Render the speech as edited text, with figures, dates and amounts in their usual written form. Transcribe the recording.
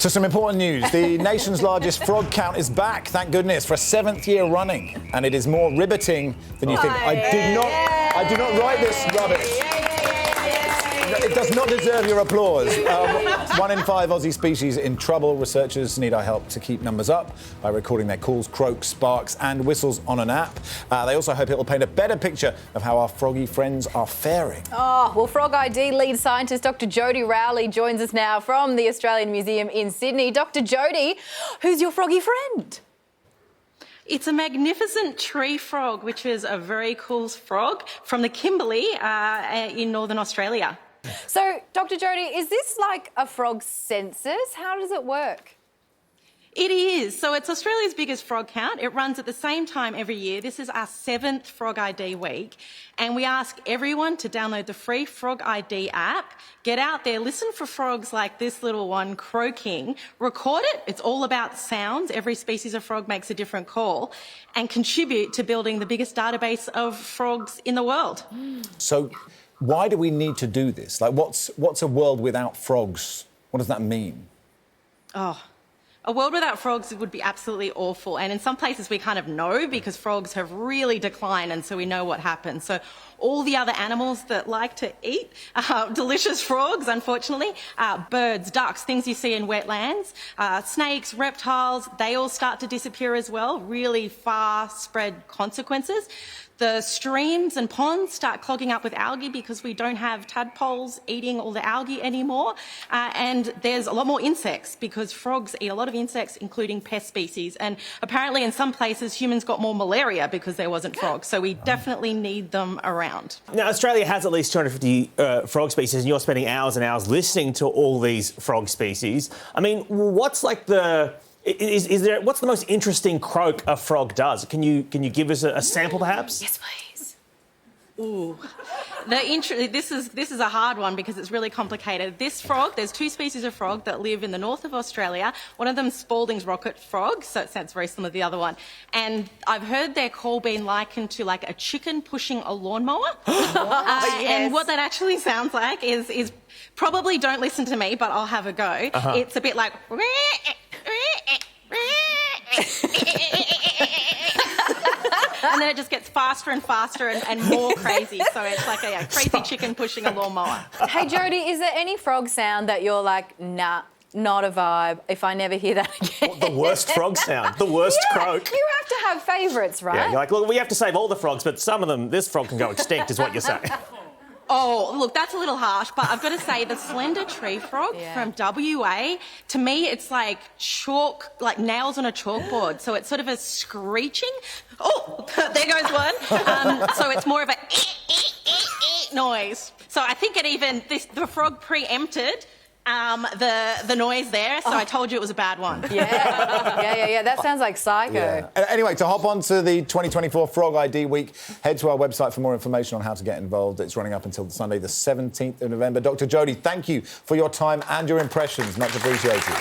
So some important news. The nation's largest frog count is back, thank goodness, for a 7th year running. And it is more riveting than you think. I did not write this rubbish. It does not deserve your applause. 1 in 5 Aussie species in trouble. Researchers need our help to keep numbers up by recording their calls, croaks, barks and whistles on an app. They also hope it will paint a better picture of how our froggy friends are faring. Oh, well, Frog ID lead scientist Dr Jodi Rowley joins us now from the Australian Museum in Sydney. Dr Jodi, who's your froggy friend? It's a magnificent tree frog, which is a very cool frog from the Kimberley in Northern Australia. So, Dr Jodi, is this like a frog's census? How does it work? It is. So it's Australia's biggest frog count. It runs at the same time every year. This is our 7th Frog ID week. And we ask everyone to download the free Frog ID app, get out there, listen for frogs like this little one croaking, record it. It's all about sounds. Every species of frog makes a different call, and contribute to building the biggest database of frogs in the world. So why do we need to do this? Like, what's a world without frogs? What does that mean? Oh, a world without frogs would be absolutely awful. And in some places we kind of know, because frogs have really declined, and so we know what happens. So all the other animals that like to eat delicious frogs, unfortunately, birds, ducks, things you see in wetlands, snakes, reptiles, they all start to disappear as well. Really far spread consequences. The streams and ponds start clogging up with algae because we don't have tadpoles eating all the algae anymore. And there's a lot more insects because frogs eat a lot of insects, including pest species. And apparently in some places humans got more malaria because there wasn't frogs. So we definitely need them around. Now, Australia has at least 250 frog species, and you're spending hours and hours listening to all these frog species. I mean, what's like the... what's the most interesting croak a frog does? Can you give us a sample, perhaps? Yes, please. Ooh, this is a hard one because it's really complicated. This frog, there's 2 species of frog that live in the north of Australia. One of them's Spalding's rocket frog, so it sounds very similar to the other one. And I've heard their call being likened to like a chicken pushing a lawnmower. Yes. And what that actually sounds like is probably, don't listen to me, but I'll have a go. It's a bit like... And then it just gets faster and faster and more crazy. So it's like a crazy chicken pushing a lawnmower. Hey, Jodi, is there any frog sound that you're like, nah, not a vibe, if I never hear that again? The worst frog sound, the worst croak. You have to have favourites, right? Yeah, you're like, look, we have to save all the frogs, but some of them, this frog can go extinct, is what you're saying. Oh, look, that's a little harsh, but I've got to say the slender tree frog from WA, to me, it's like chalk, like nails on a chalkboard. So it's sort of a screeching. Oh, there goes one. So it's more of a noise. So I think the frog preempted the noise there, so I told you it was a bad one. Yeah. That sounds like Psycho. Yeah. Anyway, to hop on to the 2024 Frog ID Week, head to our website for more information on how to get involved. It's running up until Sunday, the 17th of November. Dr Jodi, thank you for your time and your impressions. Much appreciated.